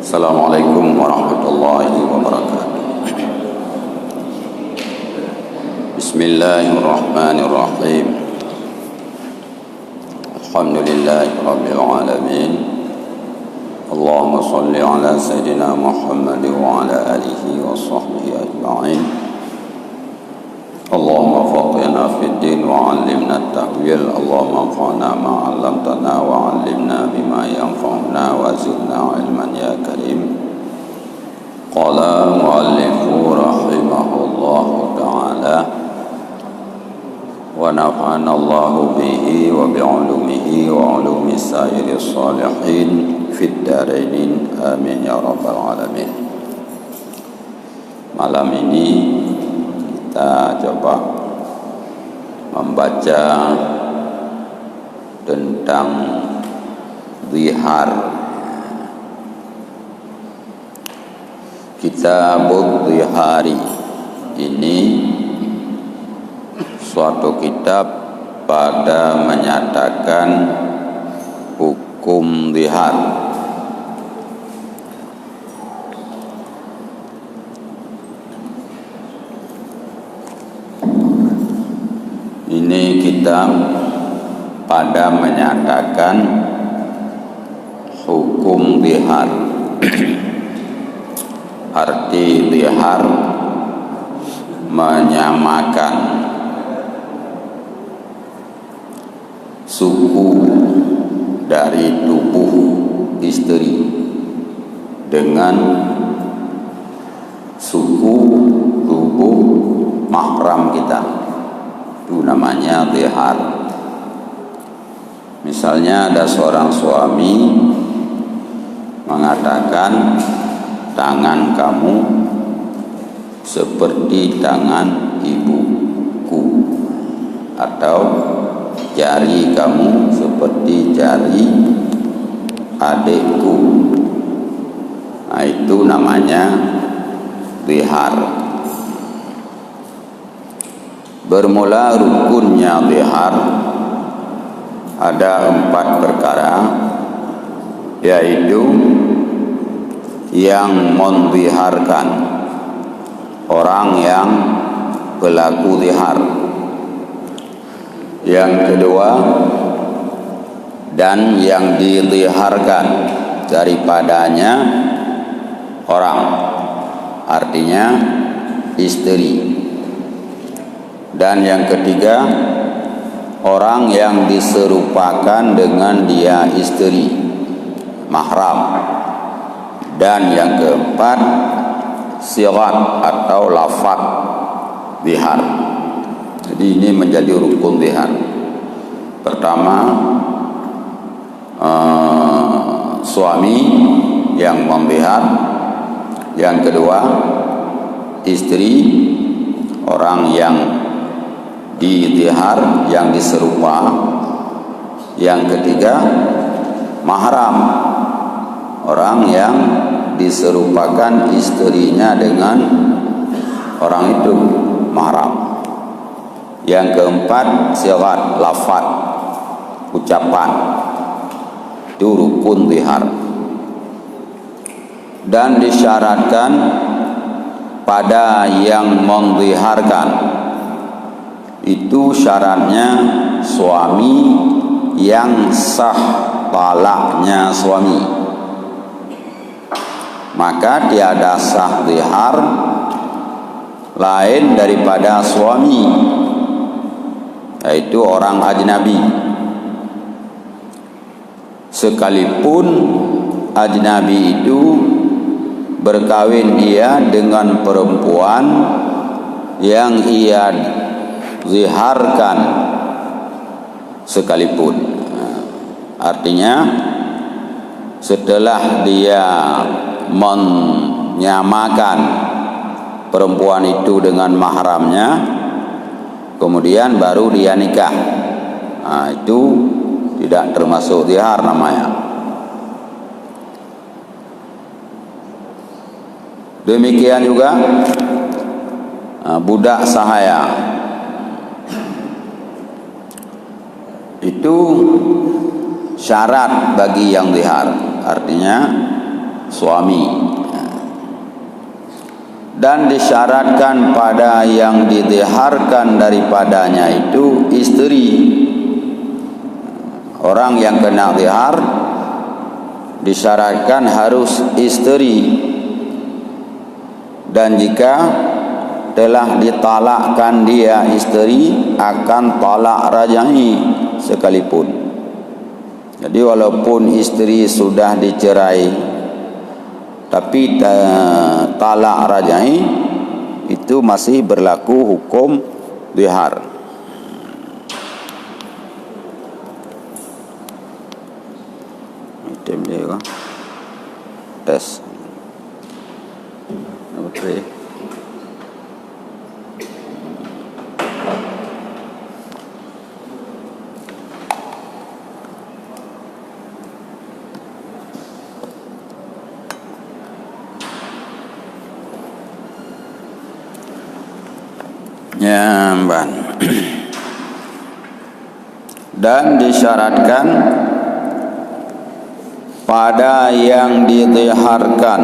Assalamualaikum warahmatullahi wabarakatuh. Bismillahirrahmanirrahim. Alhamdulillahi rabbil alamin. Allahumma salli ala sayyidina Muhammad wa ala alihi wa sahbihi ajma'in. Allahumma faqihna fid din wa 'allimna at-ta'wil. Allahumma anfa'na ma 'allamtana wa 'allimna bima yanfa'una wa zidna 'ilman ya karim. Qala mu'allifu rahimahullahu ta'ala wa nafa'ana Allahu bihi wa bi'ulumihi wa 'ulumi sa'iris salihin fid dharain amin ya rabbal alamin. Malam ini kita coba membaca tentang zihar. Kitabul Zihari ini suatu kitab pada menyatakan hukum zihar. Ini kitab pada menyatakan hukum zihar. Arti zihar menyamakan suku dari tubuh istri dengan suku tubuh mahram kita. Itu namanya zihar. Misalnya ada seorang suami mengatakan tangan kamu seperti tangan ibuku, atau jari kamu seperti jari adikku. Nah, itu namanya zihar. Bermula rukunnya zihar ada 4 perkara, yaitu yang menziharkan, orang yang pelaku zihar. Yang kedua, dan yang diziharkan daripadanya orang, artinya istri. Dan yang ketiga, orang yang diserupakan dengan dia istri, mahram. Dan yang keempat, sirat atau lafaz zihar. Jadi ini menjadi rukun zihar. Pertama, suami yang menzihar. Yang kedua, istri, orang yang dizihar, yang diserupa. Yang ketiga, mahram, orang yang diserupakan istrinya dengan orang itu, mahram. Yang keempat, sirat, lafaz, ucapan. Itu rukun zihar. Dan disyaratkan pada yang menziharkan itu syaratnya suami yang sah talaknya suami. Maka tiada sah zihar lain daripada suami, yaitu orang ajnabi. Sekalipun ajnabi itu berkawin dia dengan perempuan yang ia ziharkan sekalipun. Artinya setelah dia menyamakan perempuan itu dengan mahramnya, kemudian baru dia nikah, nah, itu tidak termasuk zihar namanya. Demikian juga budak sahaya, itu syarat bagi yang zihar. Artinya suami. Dan disyaratkan pada yang diziharkan daripadanya itu istri. Orang yang kena zihar disyaratkan harus istri, dan jika telah ditalakkan dia istri akan talak raj'i sekalipun. Jadi walaupun istri sudah dicerai tapi talak raj'i itu masih berlaku hukum zihar. Item dia kan tes nombor 3. Nyamban. Dan disyaratkan pada yang diziharkan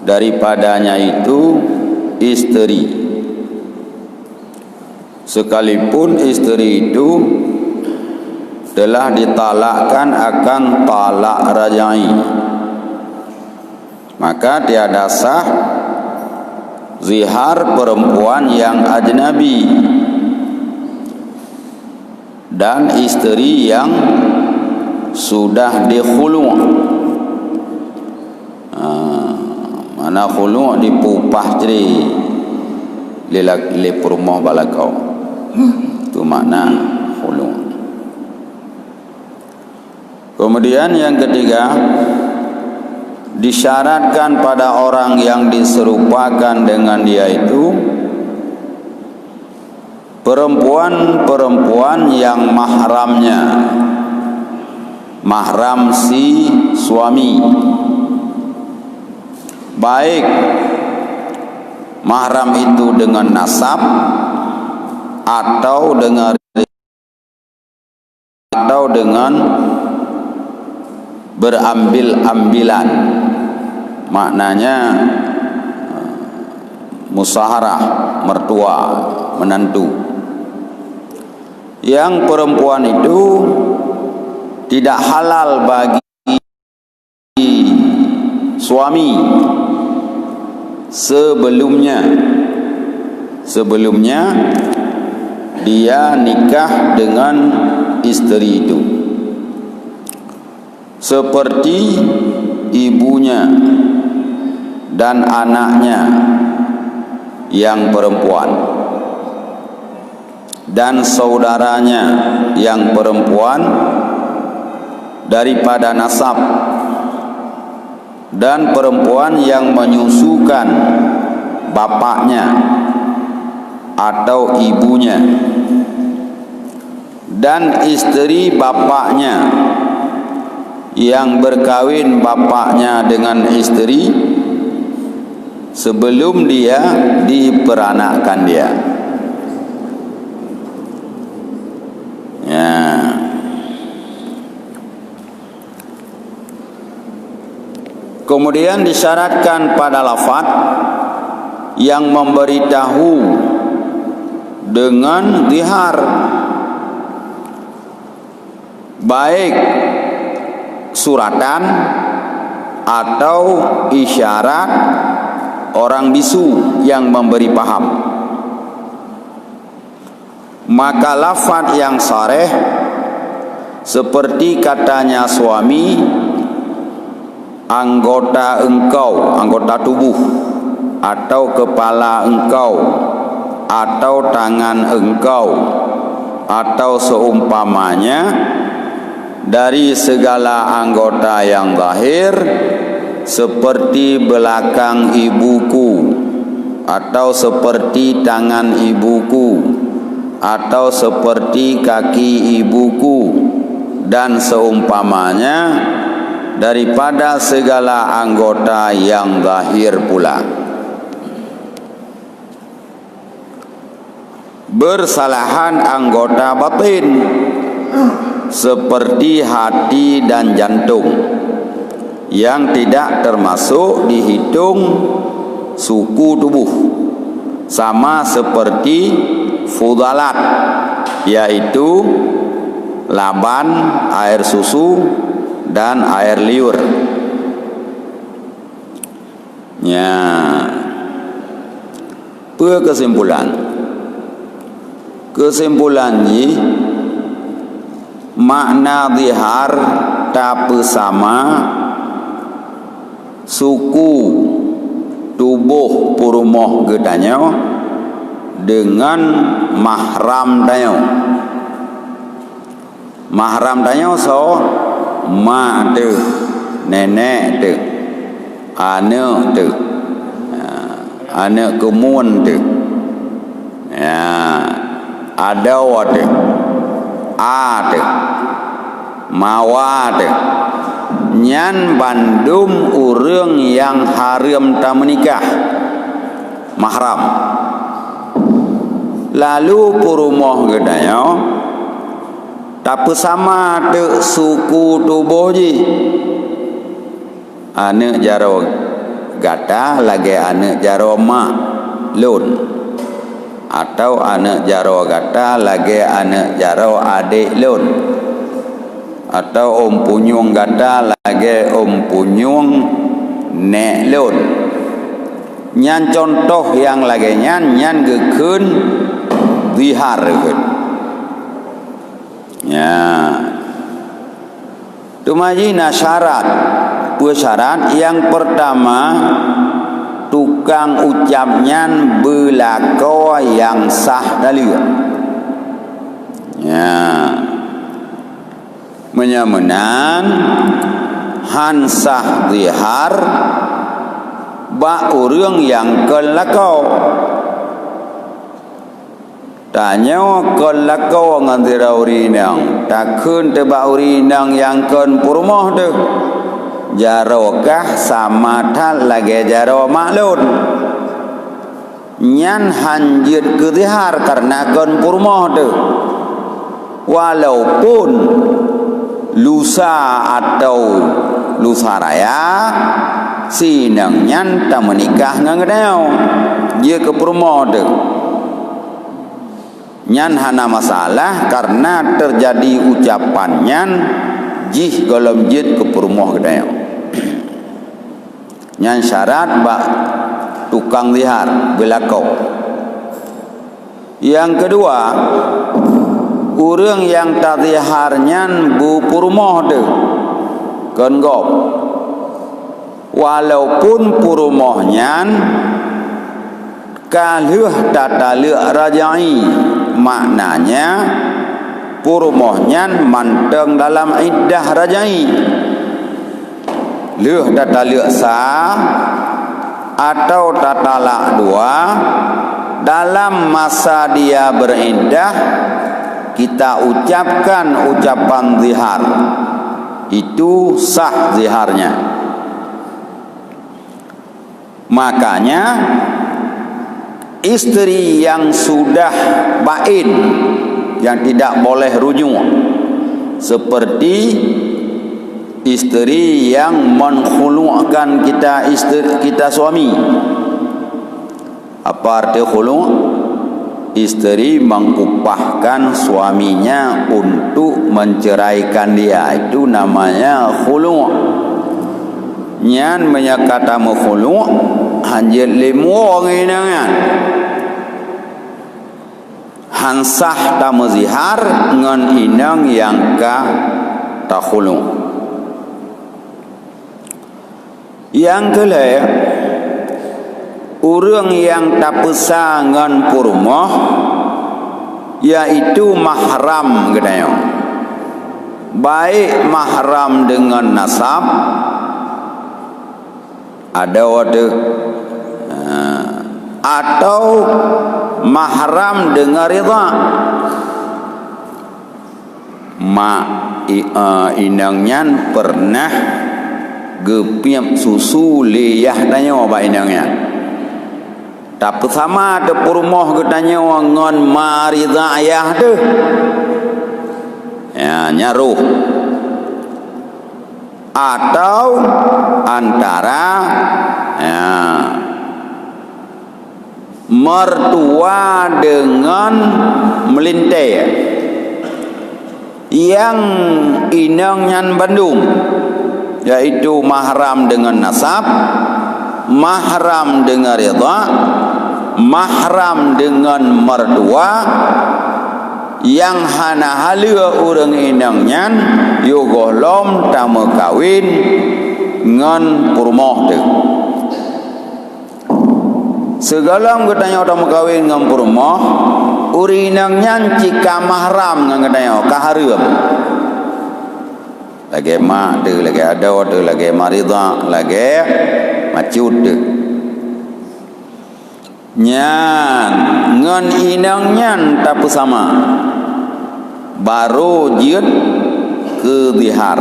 daripadanya itu istri, sekalipun istri itu telah ditalakkan akan talak raj'i, maka tiada sah zihar perempuan yang ajnabi dan istri yang sudah dikhulu'. Mana khulu' dipupah jadi li perumah balakau. Itu makna khulu'. Kemudian yang ketiga, disyaratkan pada orang yang diserupakan dengan dia itu perempuan-perempuan yang mahram si suami, baik mahram itu dengan nasab atau dengan berambil-ambilan, maknanya musaharah, mertua, menantu. Yang perempuan itu tidak halal bagi suami sebelumnya dia nikah dengan istri itu, seperti ibunya dan anaknya yang perempuan dan saudaranya yang perempuan daripada nasab, dan perempuan yang menyusukan bapaknya atau ibunya, dan istri bapaknya yang berkawin bapaknya dengan istri sebelum dia diperanakkan dia. Ya. Kemudian disyaratkan pada lafaz yang memberitahu dengan zihar, baik suratan atau isyarat orang bisu yang memberi paham. Maka lafaz yang shareh seperti katanya suami, anggota engkau, anggota tubuh, atau kepala engkau, atau tangan engkau, atau seumpamanya dari segala anggota yang zahir, seperti belakang ibuku, atau seperti tangan ibuku, atau seperti kaki ibuku, dan seumpamanya daripada segala anggota yang zahir pula. Bersalahan anggota batin seperti hati dan jantung, yang tidak termasuk dihitung suku tubuh, sama seperti fudalat, yaitu laban, air susu, dan air liur. Ya, kesimpulannya makna zihar tak sama suku tubuh purumoh gedanya dengan mahram dayo. Mahram dayo so mak tu, nenek tu, anak tu, anak kemun tu, ya, ada tu, tu, mawa tu, nyan bandum urang yang haram tak menikah, mahram. Lalu purumoh gedanya tak sama de suku tubuh ji. Anak jaro gata lagi anak jaro mak lun, atau anak jaro gata lagi anak jaro adik lun, atau punyung gata lagi punyung nek lun. Nyan contoh yang lagi nyan gekun zihar gekun. Ya, tumajina syarat. Syarat yang pertama, tukang ucapnya belako yang sah dalil. Ya, menyamenan hansah zihar ba urang yang kelakau. Tanya kelakau ngantira urinang, takun teba urinang yang ken purmoh tu. Jarokah sama tal lagi jaro maklun. Nyan hanjit ke zihar karena ken purmoh tu. Walaupun lusa atau lusa raya, sinang nyan tak menikah ngangedau. Dia ke purmoh tu. Nyan hana masalah karena terjadi ucapannya jih golom jid ke purmoh gedaya. Nyan syarat bak tukang zihar belakau. Yang kedua, urang yang tak zihar nyan bu purmoh tu kan gop. Walaupun purmoh nyan kaluh tata lek rajai, maknanya purmohnya manteng dalam iddah rajai. Leh tata lek sah atau tata lak dua, dalam masa dia beriddah kita ucapkan ucapan zihar, itu sah ziharnya. Makanya istri yang sudah bain, yang tidak boleh rujuk, seperti istri yang menkhulu'kan kita suami. Apa arti khulu'? Istri mengupahkan suaminya untuk menceraikan dia, itu namanya khulu'. Nyan menyakata khulu' hanjit limu nginangan hansah tamu zihar ngan inang yang ka takhulu. Yang kelima, urang yang tak pesa ngan purmoh, yaitu mahram gedaya. Baik mahram dengan nasab, ada wadah, atau mahram dengan ridha. Inangnya pernah gepiap susu liyah tanya apa inangnya. Tapi sama ada purmoh ketanya ngon maridha ayah tu. Ya nyaruh. atau antara mertua dengan melintai yang inangnya Bandung, yaitu mahram dengan nasab, mahram dengan ridha, mahram dengan mertua, yang hana halua urang inangnya yogolom tama kawin ngan purmoh tu. Segala katanya tama kawin ngan purmoh urinangnya jika mahram ngan katanya kahareum. Lagi mak tu, lagi ada tu, lagi marida, lagi macut tu. Nyan ngan inangnya tak sama. Baru jiut ke dihar.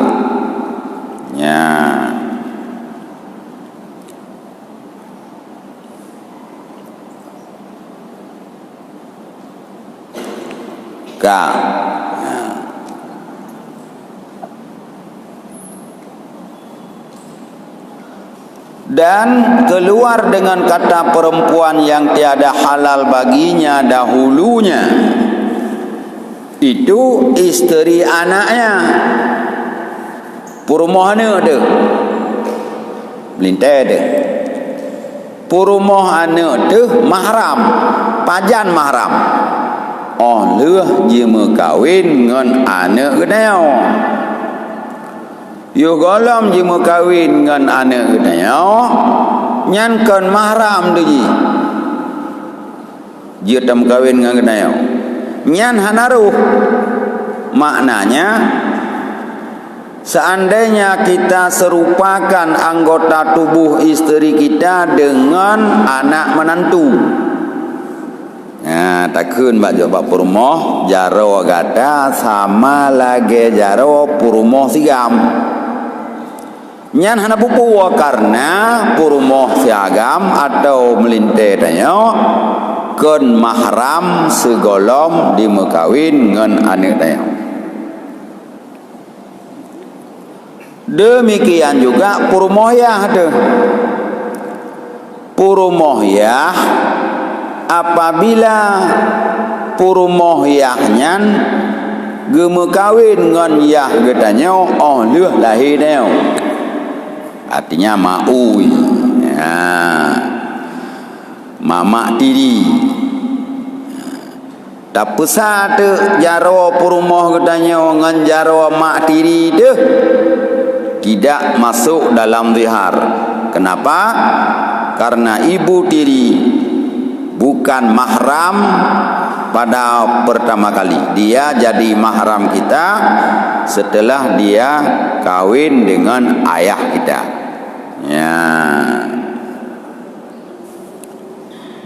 Dan keluar dengan kata perempuan yang tiada halal baginya dahulunya, itu isteri anaknya. Purmoh ni ada melintai ada. Purmoh anak tu mahram, pajan mahram. Oh leh dia kawin dengan anak kedai. Yo golom dia kawin dengan anak kedai. Nyan kan mahram tu ji. Dia tam kawin dengan kedai. Nyan hanaruh. Maknanya seandainya kita serupakan anggota tubuh isteri kita dengan anak menantu. Takun baju bak purmoh jaro gada sama lagi jaro purmoh sigam. Nyan hana buku karena purmoh siagam atau melintai tanya ken mahram segolom di mekawin ngan anak tanya. Demikian juga purmohyah tu. Purmohyah apabila purmohyahnya gemekawin dengan yah getanya oh leh lahir dia. Artinya maui. Mama tiri. Tapi satu jaro purmoh getanya dengan jaro mak tiri tu tidak masuk dalam zihar. Kenapa? Karena ibu tiri bukan mahram pada pertama kali. Dia jadi mahram kita setelah dia kawin dengan ayah kita.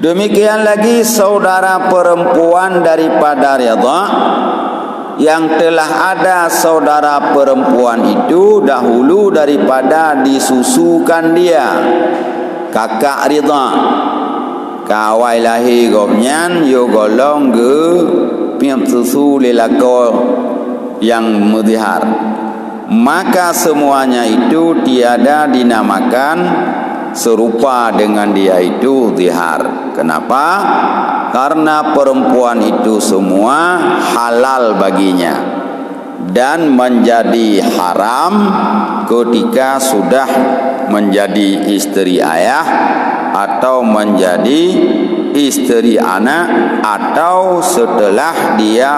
Demikian lagi saudara perempuan daripada ridha, yang telah ada saudara perempuan itu dahulu daripada disusukan dia, kakak ridha. Kawai lahir gomnyan yo golong ge piam susu lelako yang mudhihar, maka semuanya itu tiada dinamakan serupa dengan dia itu zihar. Kenapa? Karena perempuan itu semua halal baginya dan menjadi haram ketika sudah menjadi istri ayah atau menjadi istri anak atau setelah dia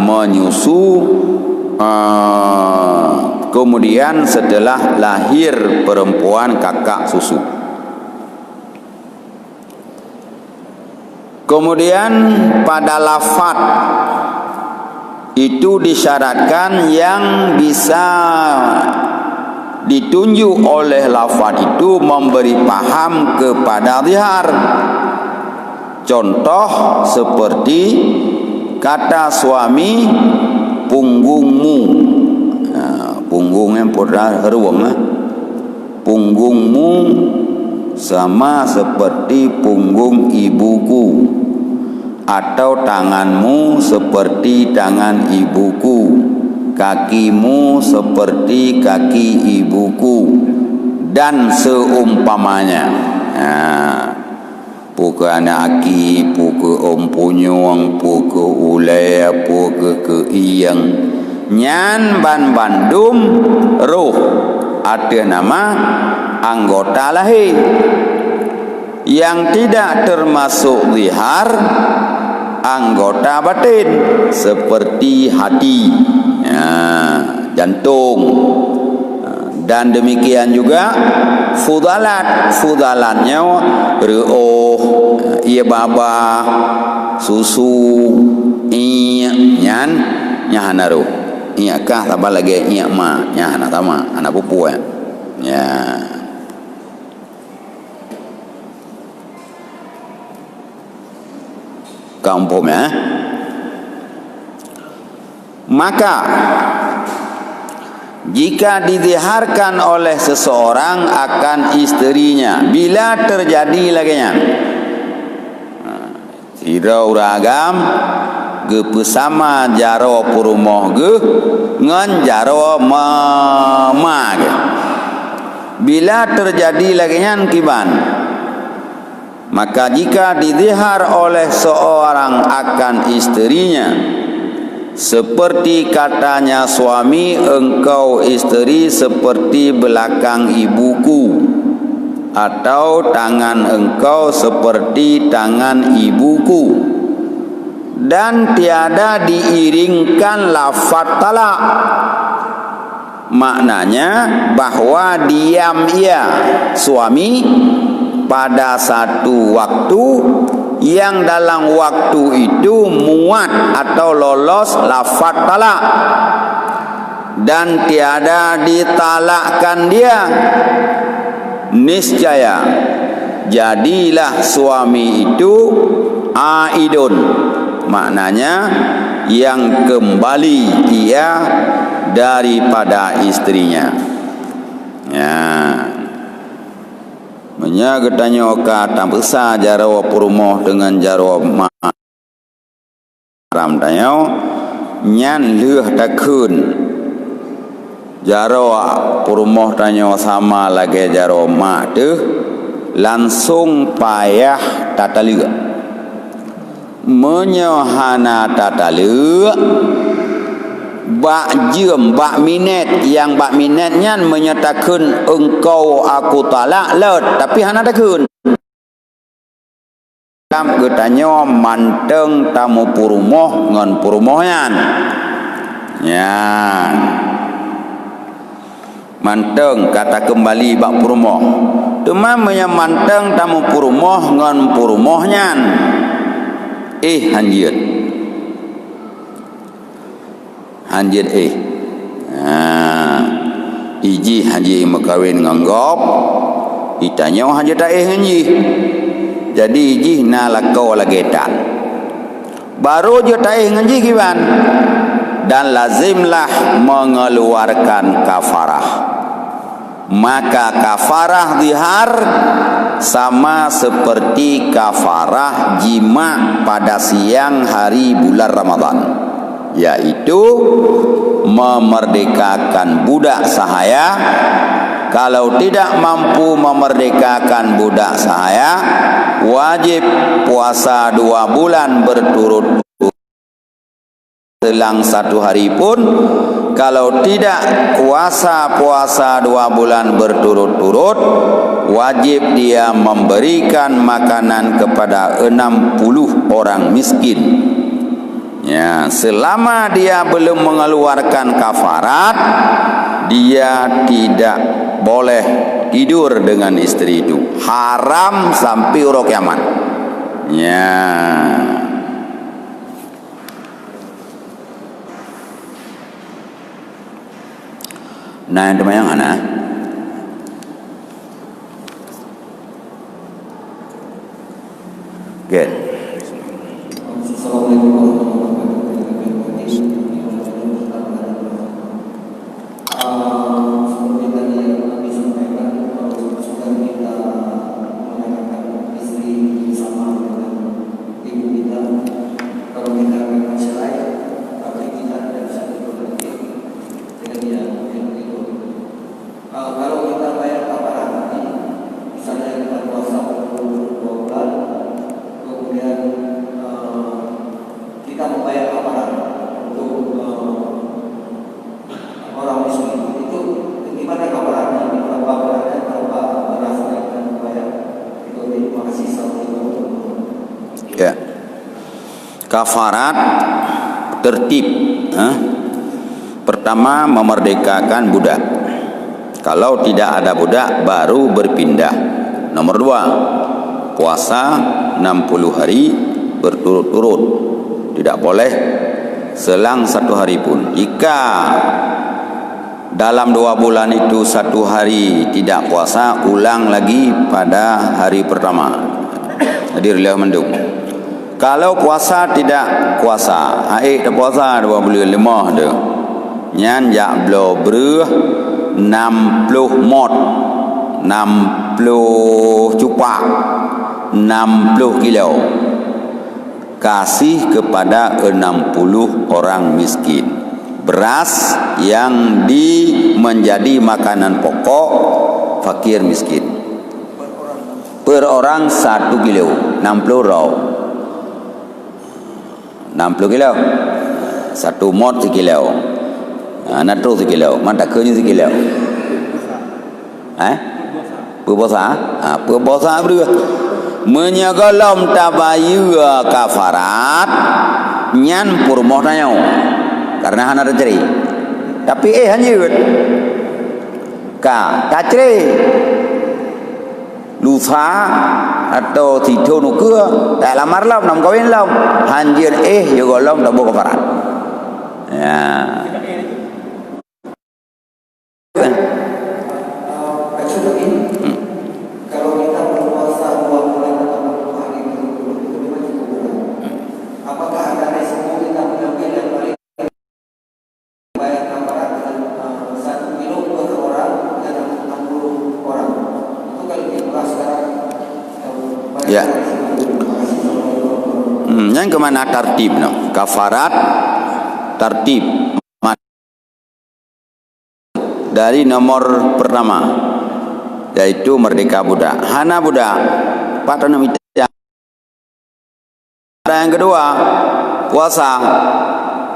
menyusu, kemudian setelah lahir perempuan kakak susu. Kemudian pada lafaz itu disyaratkan yang bisa ditunjuk oleh lafaz itu memberi paham kepada zihar. Contoh seperti kata suami punggungmu. Punggungnya pada heruang. Punggungmu sama seperti punggung ibuku, atau tanganmu seperti tangan ibuku. kakimu seperti kaki ibuku dan seumpamanya. Puke anak aki, puke om punyung, puke ulai, puke keiyang, nyan ban bandum roh ada nama anggota lahir yang tidak termasuk zihar anggota batin seperti hati, jantung, dan demikian juga fudalatnya reuh, iya baba, susu, nyan nyahanaru, iya kah tambah lagi iya ma nyahana sama anak pupu ya. Kampungnya, maka jika diziharkan oleh seseorang akan istrinya bila terjadi laginya tidak ragam ge pesama jaro purumoh ge ngan jaro mama ge bila terjadi laginya kiban. Maka jika dizihar oleh seorang akan istrinya seperti katanya suami, engkau istri seperti belakang ibuku, atau tangan engkau seperti tangan ibuku, dan tiada diiringkan lafaz talak, maknanya bahwa diam ia suami pada satu waktu yang dalam waktu itu muat atau lolos lafaz talak dan tiada ditalakkan dia, niscaya jadilah suami itu aidun, maknanya yang kembali ia daripada istrinya. Ya, menya getanya oka tampesa jaro purumoh dengan jaro maram tayo nyan leuh takun jaro purumoh tanyo sama lagi jaro mak deh langsung payah tatalu menyohana tatalu bak jem bak minat yang bak minatnya menyatakan engkau aku talak let tapi hana takun tam getanya manteng tamu purumoh ngan purumohyan ya manteng kata kembali bak purumoh cuma menyamanteng tamu purumoh ngan purumohyan hanjir hanjir iji haji makawin nganggop ditanya haji tak haji jadi iji nalakau lagetan baru je tak haji kiban dan lazimlah mengeluarkan kafarah, maka kafarah zihar sama seperti kafarah jima pada siang hari bulan Ramadan, yaitu memerdekakan budak sahaya. Kalau tidak mampu memerdekakan budak sahaya, wajib puasa 2 bulan berturut-turut selang 1 hari pun. Kalau tidak puasa 2 bulan berturut-turut, wajib dia memberikan makanan kepada 60 orang miskin. Ya, selama dia belum mengeluarkan kafarat, dia tidak boleh tidur dengan istri itu. Haram sampai uruk kiamat. Ya. Nah, itu yang mana? Good. Kafarat tertib. Pertama, memerdekakan budak. Kalau tidak ada budak, baru berpindah. Nomor 2, puasa 60 hari berturut-turut. Tidak boleh selang 1 hari pun. Jika dalam 2 bulan itu 1 hari tidak puasa, ulang lagi pada hari pertama. Jadi beliau mendung. Kalau puasa tidak puasa, tak puasa 2 bulan 5 tu. Nyan jak blo breuh 60 mod, 60 cupak, 60 kilo. Kasih kepada 60 orang miskin. Beras yang menjadi makanan pokok fakir miskin. Per orang 1 kilo, 60 raw. 60 kilo. 1 mod 1 kilo. Natro 1 kilo. Mata kerja 1 kilo. Puasa? Puasa berapa? Menyagalom tabayu kafarat nyan purmoh tanya. Karena hana terceri. Tapi hanjut. Tak ceri. Lusa atau tidur nuka tak lamar lam nam kawin lam hanjir juga lam tak boleh kafarat. Ya. Kalau kita berpuasa 2 bulan atau 40 hari itu memang cukup. Apakah ada resiko kita mengambil yang paling bayar kafarat dengan 1 kilo per orang dan 60 orang? Itu kalau kita sekarang ya. Yang kemana tertib no? Kafarat tertib dari nomor pertama, yaitu merdeka budak. Hana budak patana mita. Yang kedua, puasa.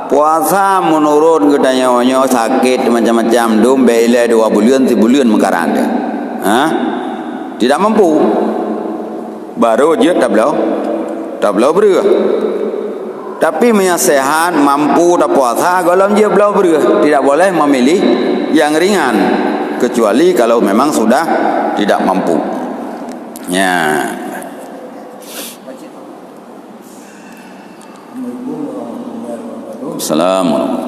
Puasa menurun gedanya sakit macam-macam, bela 2 bulan 3 bulan mengkarang dia. Tidak mampu. Baru je tak belau berah. Tapi menyasehat mampu tak puasa kalau dia belau berah. Tidak boleh memilih yang ringan kecuali kalau memang sudah tidak mampu. Ya. Assalamualaikum.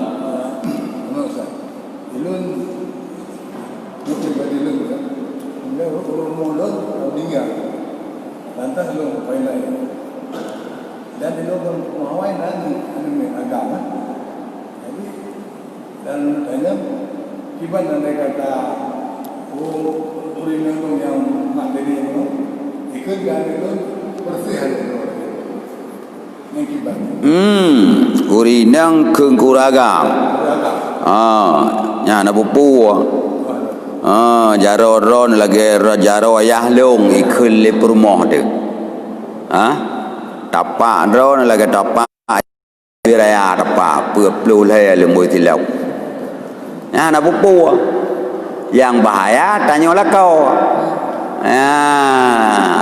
Dan di luar pengawai dan agama. Jadi dan tanya kiban anda kata urinang yang materi itu ikut kan itu bersih hari itu. Yang kiban. Urinang kengkuragam. Nya pupu. Jaro ron lagi jaro ayah long ikut le permoh tu. Tapak drone lagi tapak biraya tapak pelu le lemui tilau. Nak pupu. Yang bahaya tanyalah kau.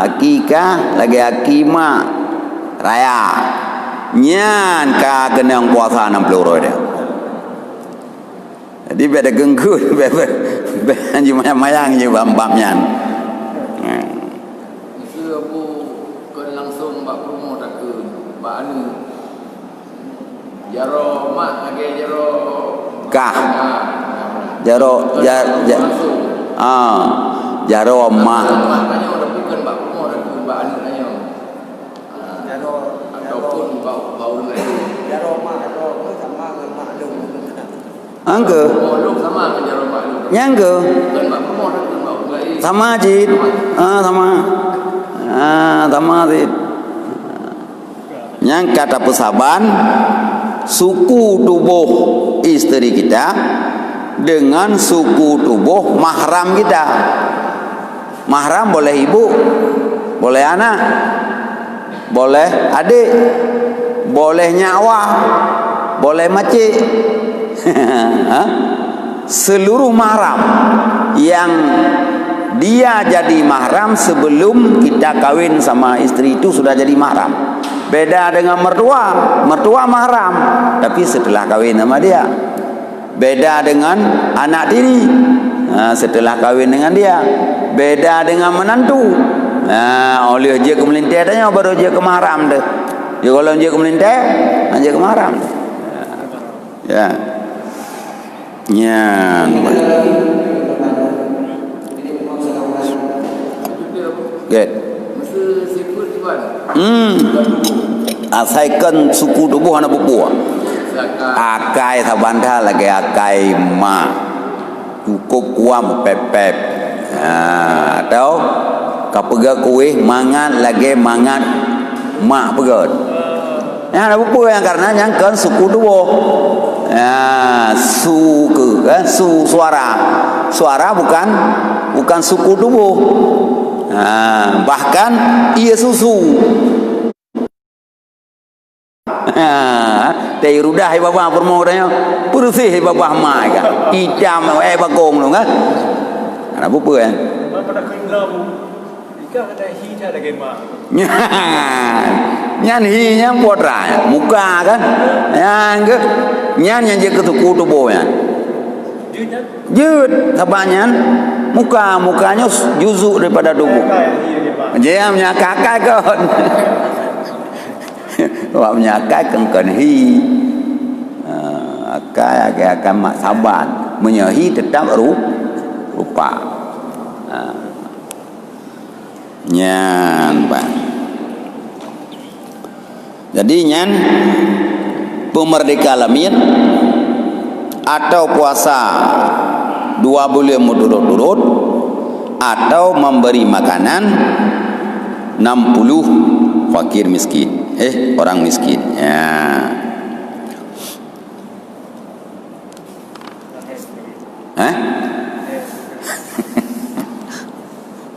Akikah lagi akima raya. Nyan ka kenang puasa 60 roh dia. Jadi beda genggut, beda mayang je bam-bam nyan. Jaro mak lagi jaro kah jaro jaro mak maknanya udah bukan bak rumah dan bak anu nanya jaro ataupun bau lagi jaro mak atau sama dengan mak dong. angke modok sama dengan jaro mak nyangke bukan bak rumah dan bau lagi sama jid sama jid yang kata pesaban suku tubuh istri kita dengan suku tubuh mahram kita. Mahram boleh ibu, boleh anak, boleh adik, boleh nyawa, boleh makcik. Seluruh mahram yang dia jadi mahram sebelum kita kawin sama istri itu sudah jadi mahram. Beda dengan mertua, mertua mahram tapi setelah kawin sama dia. Beda dengan anak tiri, setelah kawin dengan dia. Beda dengan menantu. Oleh dia ke melintai tanya baru dia ke mahram tu. Dia kalau dia ke melintai, dia ke mahram. Ya. Ya. Get. Masa sifat di mana? Asaikan suku tubuh anak buku. Akai sabanda lagi akai ma. Cukup kuam pepep. Atau kapega kuih mangan lagi mangan mak pegat. Yang ada buku yang karena yang kan suku tubuh. Suku su suara. Suara bukan suku tubuh. Bahkan ia susu. Tei rudah hai babah permo tanya. Bersih hai babah mai ka. Idam bagong lu kan. Ana bupa kan. Pada kena ikan ada hi ada gema. Nyan hi yang potra muka kan. Yang ke nyan yang je ketuku tubuh ya. Jut tabanya mukanya juzuk daripada tubuh. Dia menyakai kan. Wak menyakai kan hi. Akan mak saban menyahi tetap rupa. Nyan Pak. Jadi nyan pemerdeka lamin atau puasa 2 bulan berturut-turut atau memberi makanan 60 fakir miskin orang miskin ya.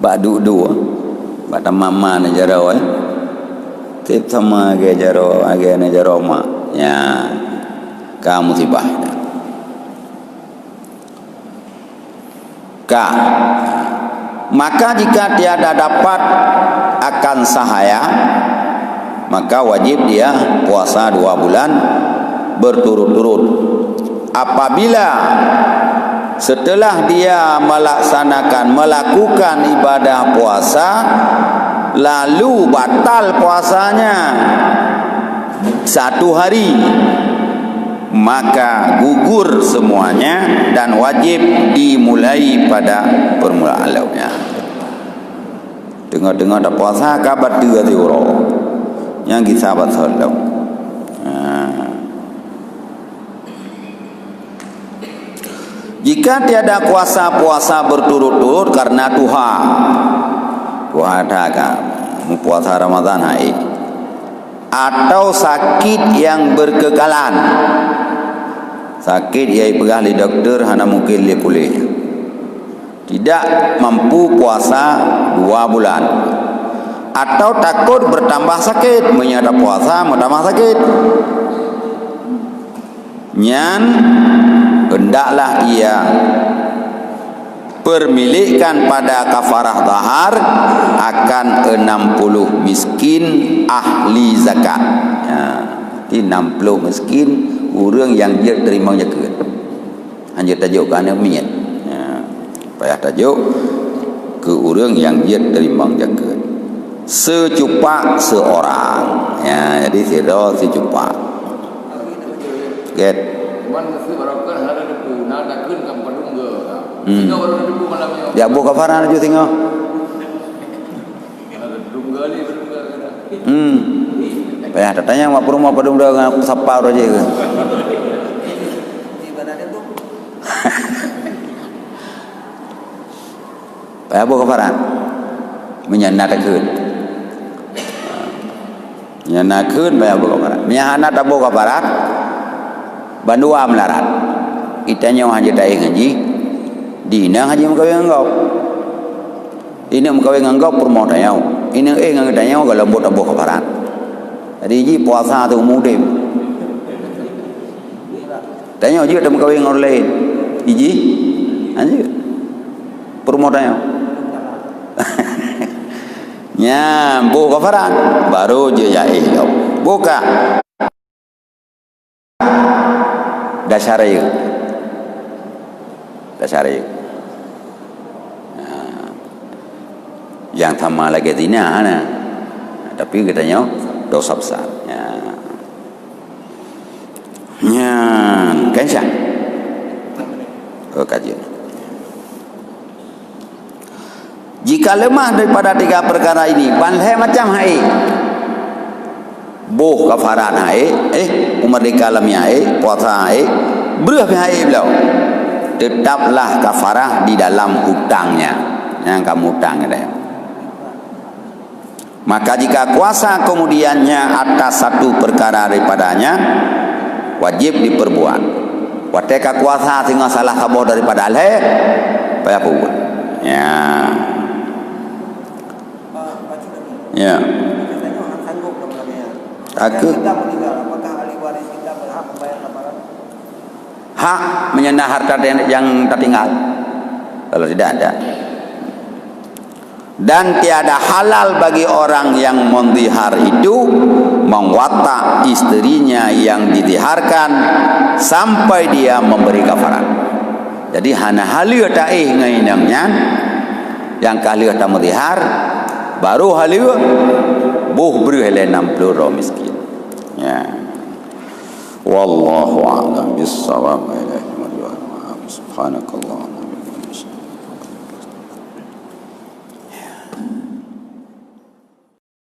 Badu dua bata mama na jaraw tip sama ge jaraw age na jaraw ma ya ka musibah ka. Maka jika tiada dapat akan sahaya maka wajib dia puasa 2 bulan berturut-turut. Apabila setelah dia melakukan ibadah puasa lalu batal puasanya 1 hari maka gugur semuanya dan wajib dimulai pada permulaan lautnya. Tengah-tengah dah puasa kabar 3 orang yang kita batal. Jika tiada kuasa puasa berturut-turut karena Tuhan ada puasa Ramadan hai atau sakit yang berkekalan, sakit ia pegah di doktor hana mungkin dia pulih, tidak mampu puasa 2 bulan atau takut bertambah sakit, menyada puasa bertambah sakit, nyan hendaklah ia permilikkan pada kafarah zahar akan 60 miskin ahli zakat. Di 60 miskin orang yang dia terima zakat. Hanya tajuk kerana minyak. Payah tajuk ke orang yang dia terima zakat. Secupak seorang. Jadi sira secupak. Get. Man mesti barakan ada debu, nak kun kam padung ge. Singa baru debu malam yo. Ya bu kafaran aja singa. Ada debu gali debu gali. Payah tanya mak rumah padung dah dengan sapa aja ke. Payah bu kafaran. Menyanakeun. Menyanakeun payah bu kafaran. Menyana tak bu kafaran. Bandua melarat. Itanya haji taing haji. Dina haji mengkawin engkau. Ini mengkawin engkau permoh tanya. Ini ngang tanya kalau buat abu kafaran. Jadi ji puasa tu mudim. Tanya je tak mengkawin orang lain. Iji. Anjir. Permoh tanya. nya bu kafarat baru je jaih kau buka dasar ieu yang tama lagi tina nah tapi katanya dosa besar nya kan sah kajian. Jika lemah daripada tiga perkara ini, panleh macam hai. Boh kafarat hai, umar dikalam hai, puasa hai, berah hai beliau. Tetaplah kafarah di dalam hutangnya. Yang kamu hutang ada. Maka jika kuasa kemudiannya atas satu perkara daripadanya, wajib diperbuat. Wateka kuasa tinggal salah kabur daripada aleh, payah buat. Ya. Ya. Aku hak menyendah harta yang tertinggal. Kalau tidak ada. Dan tiada halal bagi orang yang mendihar itu mengwatak istrinya yang didiharkan sampai dia memberi kafarat. Jadi hana halia taih ngainangnya yang kali ta mendihar baru halia buh beri hele 60 ro miskin. Ya. Wallahu a'lam bis-shawab. Subhanakallah.